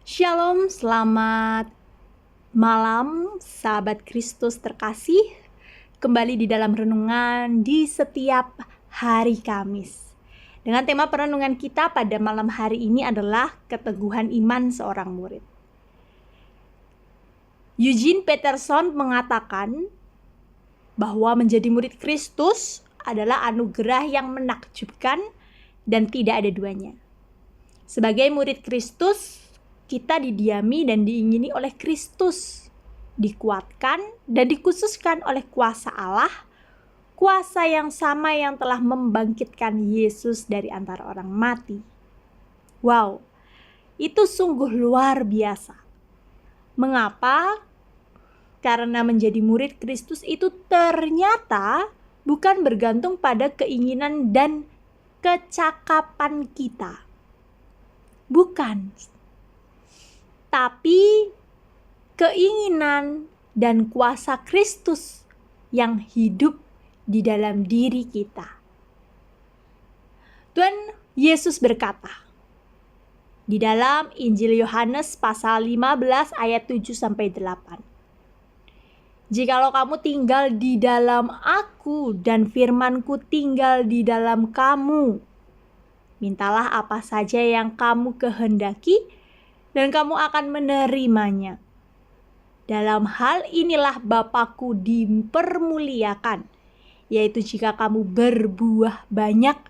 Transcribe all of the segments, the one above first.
Shalom, selamat malam sahabat Kristus terkasih. Kembali di dalam renungan di setiap hari Kamis. Dengan tema perenungan kita pada malam hari ini adalah keteguhan iman seorang murid. Eugene Peterson mengatakan bahwa menjadi murid Kristus adalah anugerah yang menakjubkan dan tidak ada duanya. Sebagai murid Kristus, kita didiami dan diingini oleh Kristus, dikuatkan dan dikhususkan oleh kuasa Allah, kuasa yang sama yang telah membangkitkan Yesus dari antara orang mati. Wow, itu sungguh luar biasa. Mengapa? Karena menjadi murid Kristus itu ternyata bukan bergantung pada keinginan dan kecakapan kita. Bukan. Tapi keinginan dan kuasa Kristus yang hidup di dalam diri kita. Tuhan Yesus berkata di dalam Injil Yohanes pasal 15 ayat 7-8. Jikalau kamu tinggal di dalam aku dan firman-Ku tinggal di dalam kamu, mintalah apa saja yang kamu kehendaki dan kamu akan menerimanya. Dalam hal inilah Bapa-Ku dipermuliakan, yaitu jika kamu berbuah banyak,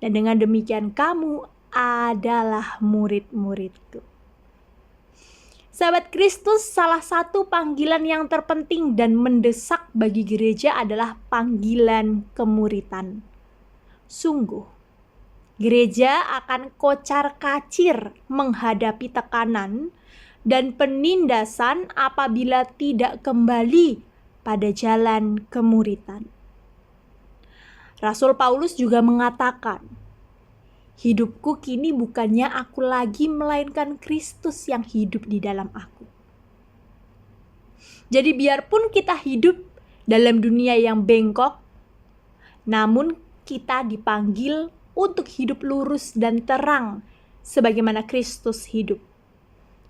dan dengan demikian kamu adalah murid-murid-Ku. Sahabat Kristus, salah satu panggilan yang terpenting dan mendesak bagi gereja adalah panggilan kemuritan. Sungguh, gereja akan kocar-kacir menghadapi tekanan dan penindasan apabila tidak kembali pada jalan kemuritan. Rasul Paulus juga mengatakan, hidupku kini bukannya aku lagi, melainkan Kristus yang hidup di dalam aku. Jadi biarpun kita hidup dalam dunia yang bengkok, namun kita dipanggil untuk hidup lurus dan terang sebagaimana Kristus hidup.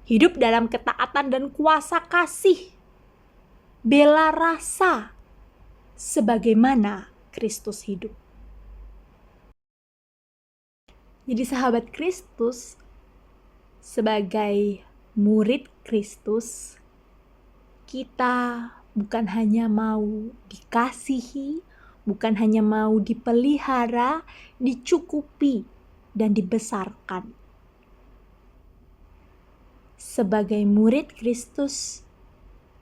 Hidup dalam ketaatan dan kuasa kasih. Bela rasa sebagaimana Kristus hidup. Jadi sahabat Kristus, sebagai murid Kristus, kita bukan hanya mau dikasihi, bukan hanya mau dipelihara, dicukupi, dan dibesarkan. Sebagai murid Kristus,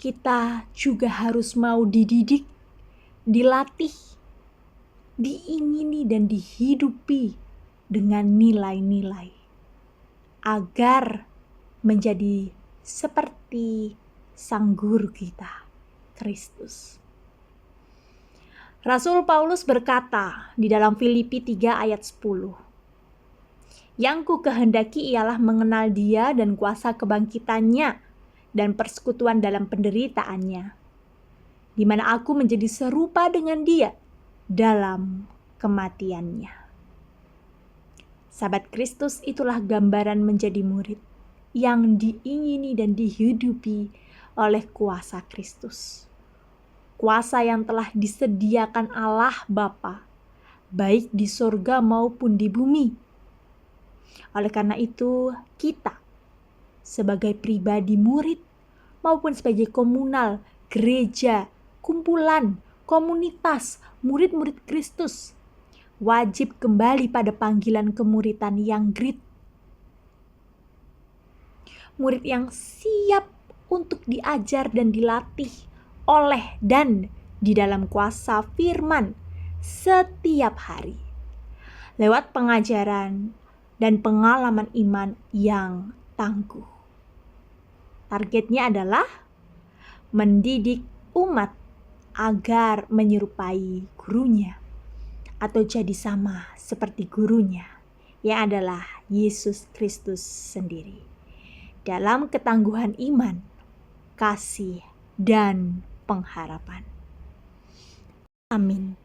kita juga harus mau dididik, dilatih, diingini, dan dihidupi dengan nilai-nilai agar menjadi seperti Sang Guru kita, Kristus. Rasul Paulus berkata di dalam Filipi 3 ayat 10, yang ku kehendaki ialah mengenal Dia dan kuasa kebangkitannya dan persekutuan dalam penderitaannya, di mana aku menjadi serupa dengan Dia dalam kematiannya. Sahabat Kristus, itulah gambaran menjadi murid yang diingini dan dihidupi oleh kuasa Kristus. Kuasa yang telah disediakan Allah Bapa, baik di sorga maupun di bumi. Oleh karena itu, kita sebagai pribadi murid maupun sebagai komunal, gereja, kumpulan, komunitas, murid-murid Kristus, wajib kembali pada panggilan kemuritan yang grit. Murid yang siap untuk diajar dan dilatih oleh dan di dalam kuasa firman setiap hari, lewat pengajaran dan pengalaman iman yang tangguh. Targetnya adalah mendidik umat agar menyerupai gurunya atau jadi sama seperti gurunya, yang adalah Yesus Kristus sendiri, dalam ketangguhan iman, kasih, dan pengharapan. Amin.